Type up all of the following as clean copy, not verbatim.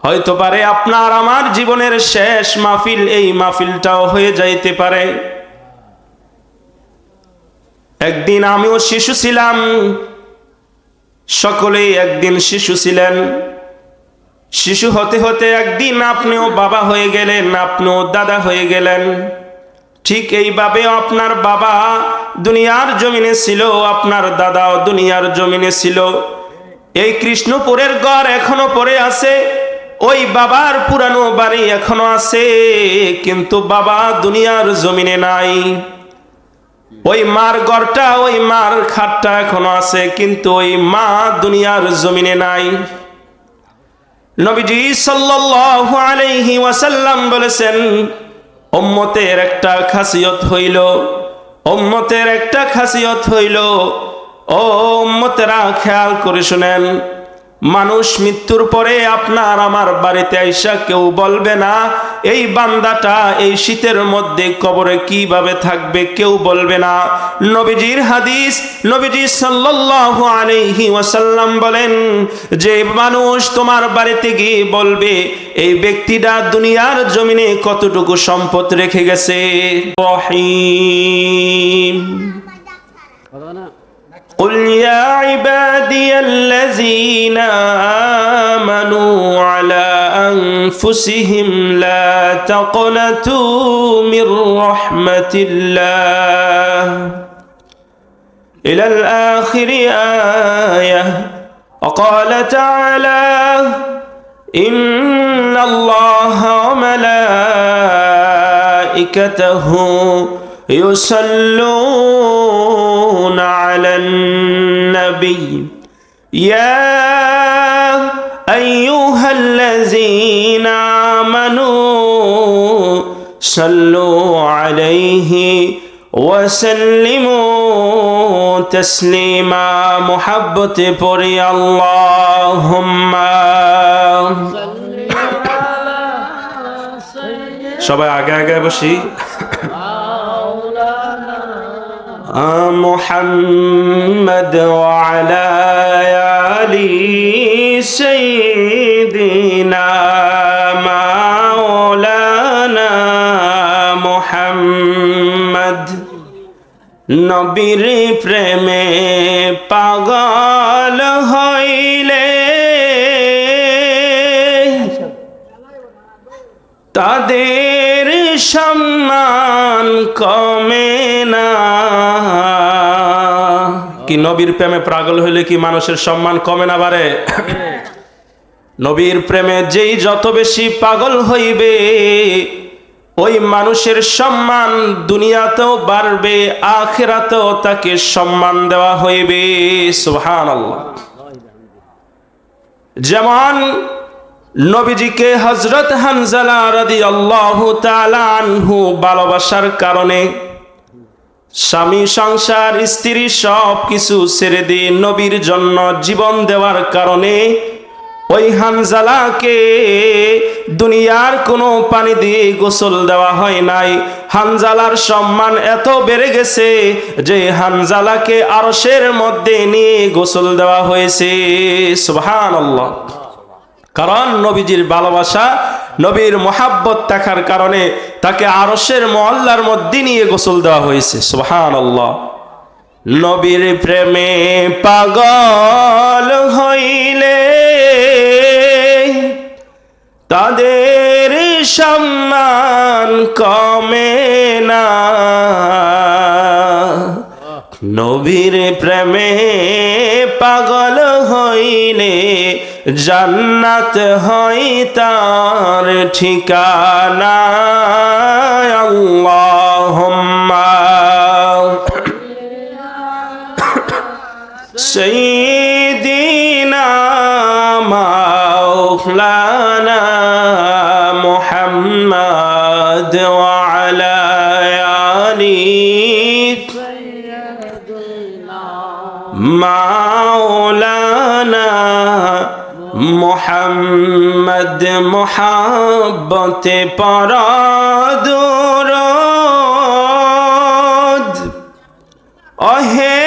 হয়তো পারে আপনার আমার জীবনের শেষ মাহফিল, এই মাহফিলটাও হয়ে যাইতে পারে। একদিন আমিও শিশু ছিলাম, সকলেই একদিন শিশু ছিলেন। শিশু হতে হতে একদিন আপনিও বাবা হয়ে গেলেন, আপনিও দাদা হয়ে গেলেন। ঠিক এইভাবে আপনার বাবা দুনিয়ার জমিনে ছিল, আপনার দাদাও দুনিয়ার জমিনে ছিল। এই কৃষ্ণপুরের ঘর এখনো পড়ে আছে, ওই বাবার পুরানো বাড়ি এখনো আছে, কিন্তু বাবা দুনিয়ার জমিনে নাই। ওই মার ঘরটা, ওই মার খাটটা এখনো আছে, কিন্তু ওই মা দুনিয়ার জমিনে নাই। নবীজি সাল্লাল্লাহু আলাইহি ওয়াসাল্লাম বলেছেন, উম্মতের একটা খাসিয়ত হইল, উম্মতের একটা খাসিয়ত হইল, ও উম্মতেরা খেয়াল করে শুনেন, মানুষ মৃত্যুর পরে আপনার আমার বাড়িতে আইসা কেউ বলবে না এই বান্দাটা এই শীতের মধ্যে কবরে কিভাবে থাকবে, কেউ বলবে না। নবীজির হাদিস, নবীজি সাল্লাল্লাহু আলাইহি ওয়াসাল্লাম বলেন যে মানুষ তোমার বাড়িতে গিয়ে বলবে এই ব্যক্তিটা দুনিয়ার জমিনে কতটুকু সম্পদ রেখে গেছে। রহিম قل يا عبادي الذين آمنوا على أنفسهم لا تقنطوا من رحمة الله إلى الآخر آية. وقال تعالى إن الله وملائكته يصلون على النبي يا أيها الذين آمنوا صلوا عليه وسلموا تسليما. محبت پوری اللهم সবাই আগে আগে বসি। محمد وعلى آل سيدنا مولانا محمد. নবীর প্রেমে পাগল হইলে তাদের সম্মান কমে না। কি নবীর প্রেমে পাগল হইলে কি মানুষের সম্মান কমে না বাড়ে? নবীর প্রেমে যেই যত বেশি পাগল হইবে ওই মানুষের সম্মান দুনিয়াতেও বাড়বে, আখিরাতেও তাকে সম্মান দেওয়া হইবে। সুবহানাল্লাহ। যেমন নবীজিকে হযরত হানজালা রাদিয়াল্লাহু তাআলা আনহু ভালোবাসার কারণে স্বামী সংসার স্ত্রী সব কিছু ছেড়ে দিয়ে নবীর জন্য জীবন দেওয়ার কারণে ওই হানজালাকে দুনিয়ার কোনো পানি দিয়ে গোসল দেওয়া হয় নাই। হানজালার সম্মান এত বেড়ে গেছে যে হানজালাকে আরশের মধ্যে নিয়ে গোসল দেওয়া হয়েছে। সুবহানাল্লাহ। কারণ নবীজির ভালোবাসা, নবীর মুহাব্বত থাকার কারণে তাকে আরশের মহল্লার মধ্যে নিয়ে গোসল দেওয়া হয়েছে। সুবহানাল্লাহ। নবীর প্রেমে পাগল হইলে তাদের সম্মান কমে না। নবীর প্রেমে পাগল হইলে জান্নাত হয় তার ঠিকানা। আল্লাহুম্মা সাইয়্যিদিনা মাওলানা মুহাম্মদ ওয়া আলা আলি মাওলানা মুহাম্মদ। মুহাব্বতে পড়া দুরূদ ওহে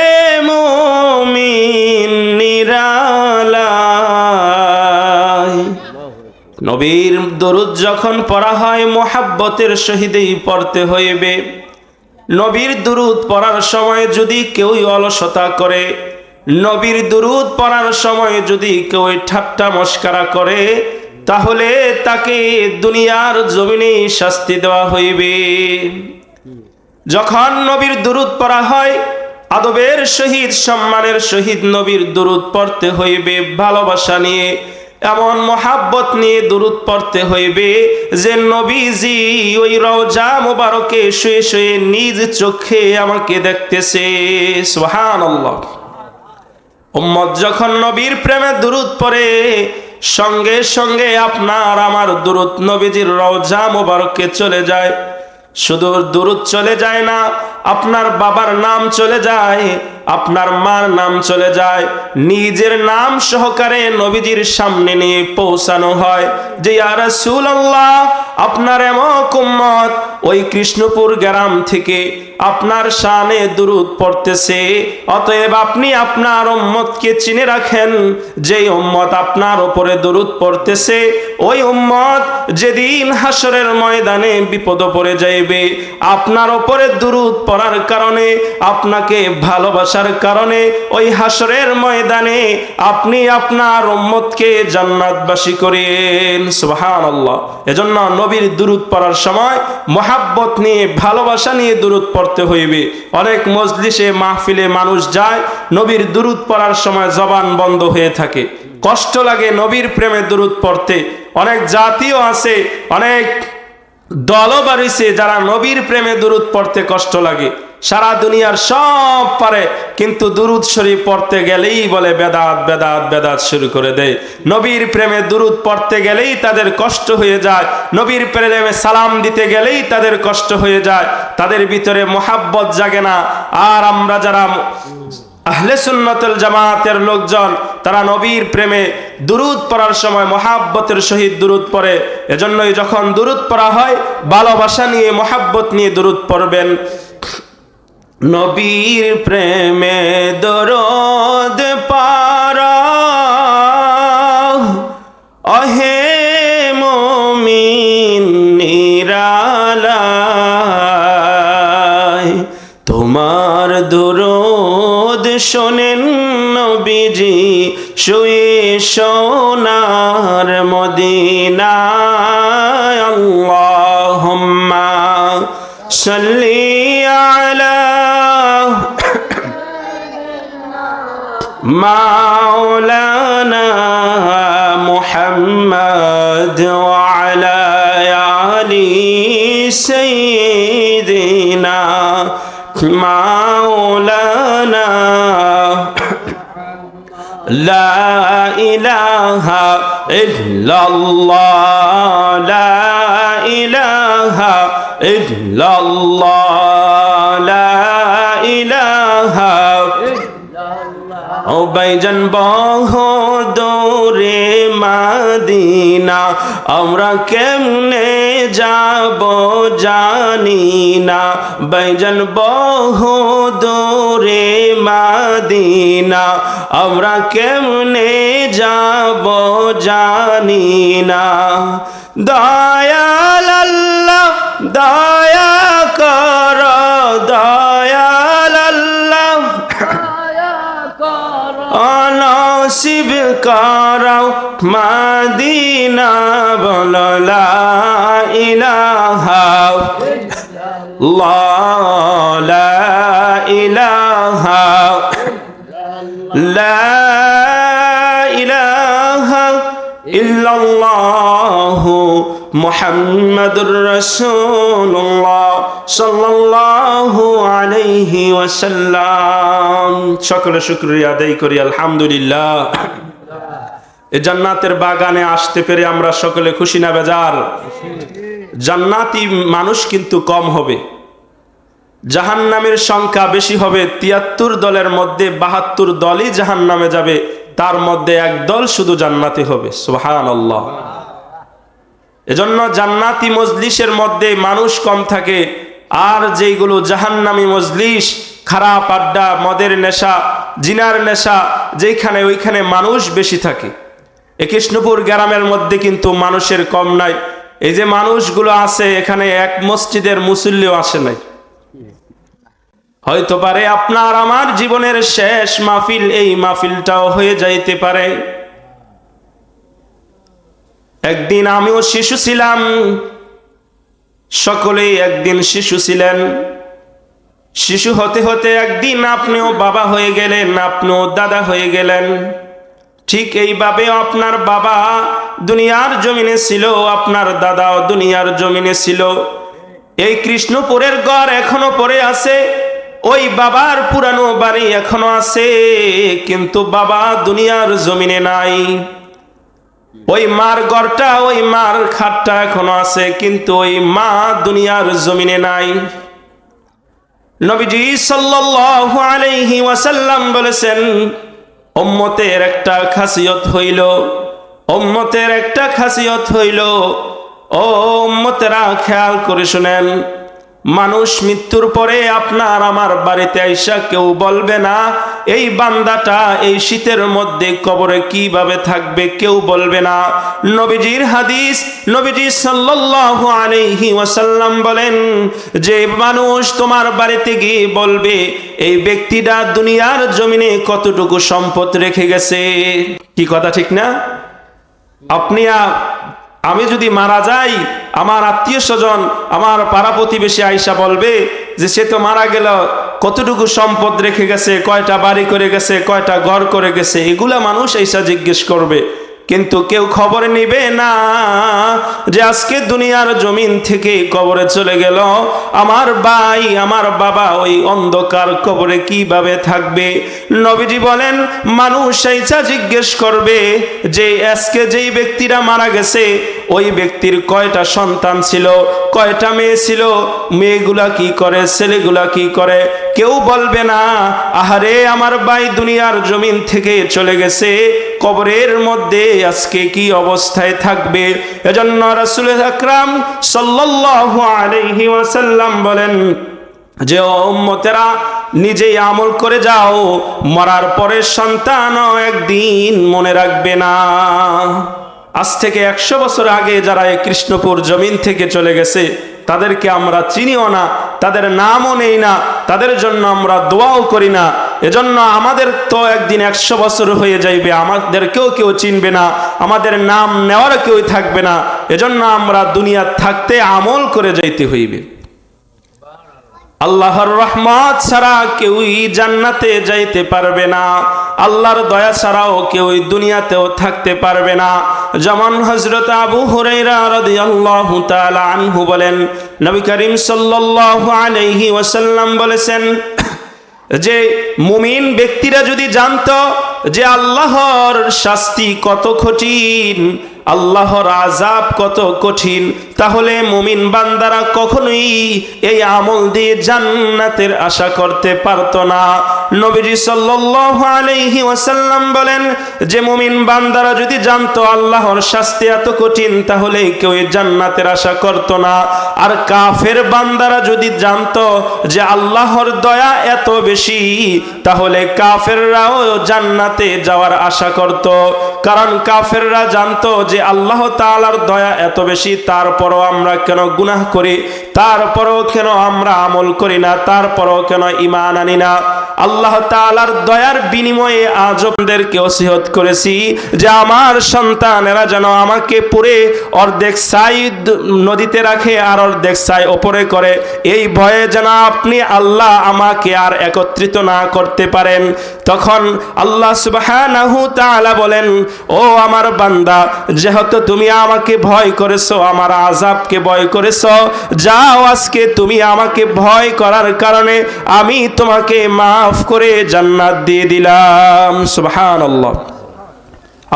মুমিন নিরালায় নবীর দরুদ যখন পড়া হয় মোহাব্বতের সহিতেই পড়তে হইবে। নবীর দরুদ পড়ার সময় যদি কেউ অলসতা করে, নবীর দরুদ পড়ার সময় যদি কেউ ঠাট্টা মস্করা করে, তাহলে তাকে দুনিয়ার জমিনে শাস্তি দেওয়া হইবে। যখন নবীর দরুদ পড়া হয় আদবের সহিত সম্মানের সহিত নবীর দরুদ পড়তে হইবে, ভালোবাসা নিয়ে এমন মোহাব্বত নিয়ে দরুদ পড়তে হইবে যে নবীজি ওই রওজা মোবারকে শুয়ে শুয়ে নিজ চোখে আমাকে দেখতেছে। সুবহানাল্লাহ। উম্মত যখন নবীর প্রেমে দরুদ পড়ে, সঙ্গে সঙ্গে আপনার আমার দরুদ নবীজির রওজা মোবারকে চলে যায়। শুধু দরুদ চলে যায় না, আপনার বাবার নাম চলে যায়, আপনার মার নাম চলে যায়, নিজের নাম সহকারে নবীজির সামনে নিয়ে পৌঁছানো হয় যে ইয়া রাসূলুল্লাহ, আপনার এমক উম্মত ওই কৃষ্ণপুর গ্রাম থেকে আপনার শানে দুরূদ পড়তেছে, অতএব আপনি আপনার উম্মতকে চিনে রাখেন। যে উম্মত আপনার উপরে দুরূদ পড়তেছে ওই উম্মত যেদিন হাসরের ময়দানে বিপদে পড়ে যাইবে, আপনার উপরে দুরূদ পড়ার কারণে, আপনাকে ভালোবাসার কারণে ওই হাসরের ময়দানে আপনি আপনার উম্মতকে জান্নাতবাসী করেন। সুবহানাল্লাহ। এজন্য নবীর দুরূদ পড়ার সময় মহাব্বত নিয়ে, ভালোবাসা নিয়ে দুরূদ পড়তে হইবে। অনেক মজলিসে মাহফিলে মানুষ যায়, নবীর দুরূদ পড়ার সময় জবান বন্ধ হয়ে থাকে, কষ্ট লাগে নবীর প্রেমে দুরূদ পড়তে। অনেক জাতীয় আছে, অনেক দলও বাড়িছে যারা নবীর প্রেমে দুরূদ পড়তে কষ্ট লাগে, সারা দুনিয়ার সব পারে, কিন্তু দুরূদ শরীফ পড়তে গেলেই বলে বেদাত বেদাত বেদাত শুরু করে দেয়। নবীর প্রেমে দুরূদ পড়তে গেলেই তাদের কষ্ট হয়ে যায়, নবীর প্রেমে সালাম দিতে গেলেই তাদের কষ্ট হয়ে যায়, তাদের ভিতরে মোহাব্বত জাগে না। আর আমরা যারা আহলে সুন্নাতুল জামাতের লোকজন, তারা নবীর প্রেমে দুরূদ পড়ার সময় মোহাব্বতের সহিত দুরূদ পড়ে। এজন্যই যখন দুরূদ পড়া হয় ভালোবাসা নিয়ে, মোহাব্বত নিয়ে দুরূদ পড়বেন। নবীর প্রেমে দরুদ পড়ো ওহে মুমিন নিরালায়, তোমার দরুদ শোনেন নবীজি শুয়ে সোনার মদিনায়। আল্লাহুম্মা সাল্লি আলা মাওলানা মুহাম্মদ ওয়া আলা আলি সাইয়্যিদিনা মাওলানা। লা ইলাহা ইল্লাল্লাহ, লা ইলাহা ইল্লাল্লাহ, লা ইলাহা ও ভাইজান বহুদূরে মদিনা, আমরা কেমনে যাব জানি না। ভাইজান বহুদূরে মদিনা, আমরা কেমনে যাব জানি না। দয়াল আল্লাহ দয়া কর, দয়াল আল্লাহ নসিব করাও মদিনা, বলো লা ইলাহা ইল্লাল্লাহ, লা ইলাহা লা ইলাহা ইল্লাল্লাহ মুহাম্মাদুর রাসূলুল্লাহ সাল্লাল্লাহু আলাইহি ওয়াসাল্লাম। সকলে শুকরিয়া আদায় করি আলহামদুলিল্লাহ। এই জান্নাতের বাগানে আসতে পেরে আমরা সকলে খুশি না বেজার? জান্নাতি মানুষ কিন্তু কম হবে, জাহান্নামের সংখ্যা বেশি হবে। ৭৩ দলের মধ্যে ৭২ দলই জাহান্নামে যাবে, তার মধ্যে এক দল শুধু জান্নাতি হবে। সুবহানাল্লাহ। এজন্য জান্নাতি মজলিসের মধ্যে মানুষ কম থাকে, আর যেইগুলো জাহান্নামী মজলিস, খারাপ আড্ডা, মদের নেশা, জিনার নেশা যেখানে, ওইখানে মানুষ বেশি থাকে। এই কৃষ্ণপুর গ্রামের মধ্যে কিন্তু মানুষের কম নাই। এই যে মানুষগুলো আছে এখানে এক মসজিদের মুসল্লিও আসে নাই। হয়তো পারে আপনার আমার জীবনের শেষ মাহফিল এই মাহফিলটাও হয়ে যাইতে পারে। একদিন আমিও শিশু ছিলাম, সকলেই একদিন শিশু ছিলেন। শিশু হতে হতে একদিন আপনিও বাবা হয়ে গেলেন, আপনিও দাদা হয়ে গেলেন। ঠিক এইভাবে আপনার বাবা দুনিয়ার জমিনে ছিল, আপনার দাদাও দুনিয়ার জমিনে ছিল। এই কৃষ্ণপুরের ঘর এখনো পড়ে আছে, ওই বাবার পুরানো বাড়ি এখনো আছে, কিন্তু বাবা দুনিয়ার জমিনে নাই। ওই মার ঘরটা, ওই মার খাটটা এখনো আছে, কিন্তু ওই মা দুনিয়ার জমিনে নাই। নবীজি সাল্লাল্লাহু আলাইহি ওয়াসাল্লাম বলেছেন, উম্মতের একটা খাসিয়ত হইল, উম্মতের একটা খাসিয়ত হইল, ও উম্মতেরা খেয়াল করে শুনেন, মানুষ মৃত্যুর পরে আপনার আমার বাড়িতে আইসা কেউ বলবে না এই বান্দাটা এই শীতের মধ্যে কবরে কিভাবে থাকবে, কেউ বলবে না। নবীজির হাদিস, নবীজি সাল্লাল্লাহু আলাইহি ওয়াসাল্লাম বলেন যে মানুষ তোমার বাড়িতে গিয়ে বলবে এই ব্যক্তিটা দুনিয়ার জমিনে কতটুকু সম্পদ রেখে গেছে। কি কথা ঠিক না? আপনি আমি যদি মারা যাই, আমার আত্মীয় স্বজন, আমার পাড়া প্রতিবেশী আইসা বলবে যে সে তো মারা গেল, কতটুকু সম্পদ রেখে গেছে, কয়টা বাড়ি করে গেছে, কয়টা ঘর করে গেছে, এগুলা মানুষ আইসা জিজ্ঞেস করবে। কিন্তু কেউ খবর নিবে না যে আজকে দুনিয়ার জমিন থেকে কবরে চলে গেল আমার ভাই, আমার বাবা ওই অন্ধকার কবরে কিভাবে থাকবে। নবীজি বলেন মানুষ আইসা জিজ্ঞেস করবে যে আজকে যেই ব্যক্তিরা মারা গেছে ওই ব্যক্তির কয়টা সন্তান ছিল, কয়টা মেয়ে ছিল, মেয়েগুলা কি করে, ছেলেগুলা কি করে। কেউ বলবে না আহারে আমার ভাই দুনিয়ার জমিন থেকে চলে গেছে, কবরের মধ্যে আজকে কি অবস্থায় থাকবে। এজন্য রাসূল আকরাম সাল্লাল্লাহু আলাইহি ওয়াসাল্লাম বলেন যে উম্মতেরা নিজেই আমল করে যাও, মরার পরে সন্তানও একদিন মনে রাখবে না। আজ থেকে 100 বছর আগে যারা এই কৃষ্ণপুর জমিন থেকে চলে গেছে তাদেরকে আমরা চিনিও না, তাদের নামও নেই না, তাদের জন্য আমরা দোয়াও করি না। এজন্য আমাদের তো একদিন 100 বছর হয়ে যাইবে, আমাদের কেউ চিনবে না, আমাদের নাম নেওয়ার কেউ থাকবে না। এজন্য আমরা দুনিয়া থাকতে আমল করে যাইতে হইবে। আল্লাহর রহমত ছাড়া কেউই জান্নাতে যাইতে পারবে না, আল্লাহর দয়া ছাড়াও কেউই দুনিয়াতেও থাকতে পারবে না। যেমন হযরত আবু হুরায়রা রাদিয়াল্লাহু তাআলা আনহু বলেন, নবী করিম সাল্লাল্লাহু আলাইহি ওয়াসাল্লাম বলেছেন যে মুমিন ব্যক্তিরা যদি জানতো যে আল্লাহর শাস্তি কত কঠিন, আল্লাহর আযাব কত কঠিন, তাহলে মুমিন বান্দারা কখনোই এই আমল দিয়ে জান্নাতের আশা করতে পারতো না। নবীজি সাল্লাল্লাহু আলাইহি ওয়াসাল্লাম বলেন যে মুমিন বান্দারা যদি জানতো আল্লাহর শাস্তি এত কঠিন তাহলে কেউ জান্নাতের আশা করতো না। আর কাফের বান্দারা যদি জানতো যে আল্লাহর দয়া এত বেশি তাহলে কাফেররাও জান্নাতে যাওয়ার আশা করত। কারণ কাফেররা জানতো যে আল্লাহ তাআলার দয়া এত বেশি, তারপরও আমরা কেন গুনাহ করি, তারপরও কেন আমরা আমল করি না, তারপরও কেন ঈমান আনি না। আল্লাহ তাআলার দয়ার বিনিময়ে আজমদেরকে ওসিয়ত করেছি যে আমার সন্তানেরা যেন আমাকে পুরে অর্ধেক ছাই নদীতে রাখে আর অর্ধেক ছাই ওপরে করে, এই ভয়ে যেন আপনি আল্লাহ আমাকে আর একত্রিত না করতে পারেন। তখন আল্লাহ সুবহানাহু তাআলা বলেন, ও আমার বান্দা, যেহেতু তুমি আমাকে ভয় করেছো, আমার আযাবকে ভয় করেছো, যাও আজকে তুমি আমাকে ভয় করার কারণে আমি তোমাকে মাফ করে জান্নাত দিয়ে দিলাম। সুবহানাল্লাহ।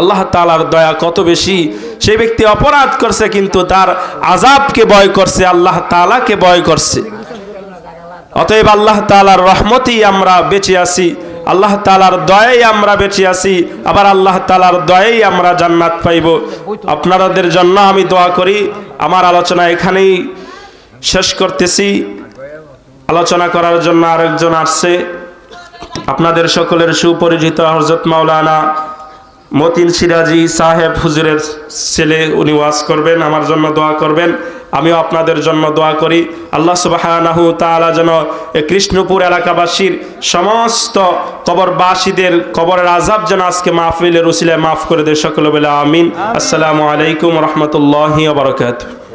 আল্লাহ তাআলার দয়া কত বেশি। সেই ব্যক্তি অপরাধ করছে কিন্তু তার আযাবকে ভয় করছে, আল্লাহ তাআলাকে ভয় করছে। অতএব আল্লাহ তাআলার রহমতেই আমরা বেঁচে আছি, আল্লাহ তাআলার দয়ায় আমরা বেঁচে আছি, আবার আল্লাহ তাআলার দয়ায় আমরা জান্নাত পাইব। আপনাদের জন্য আমি দোয়া করি। আমার আলোচনা এখানেই শেষ করতেছি। আলোচনা করার জন্য আরেকজন আসছে, আপনাদের সকলের সুপরিচিত হযরত মাওলানা মতিন সিরাজি সাহেব হুজুরের ছেলে, উনি ওয়াজ করবেন, আমার জন্য দোয়া করবেন, আমিও আপনাদের জন্য দোয়া করি। আল্লাহ সুবহানাহু তাআলা যেন কৃষ্ণপুর এলাকাবাসীর সমস্ত কবরবাসীদের কবরের আযাব যেন আজকে মাহফিলের উসিলায় মাফ করে দেয়, সকলে বলে আমিন। আসসালামু আলাইকুম ওয়া রাহমাতুল্লাহি ওয়া বারাকাতুহু।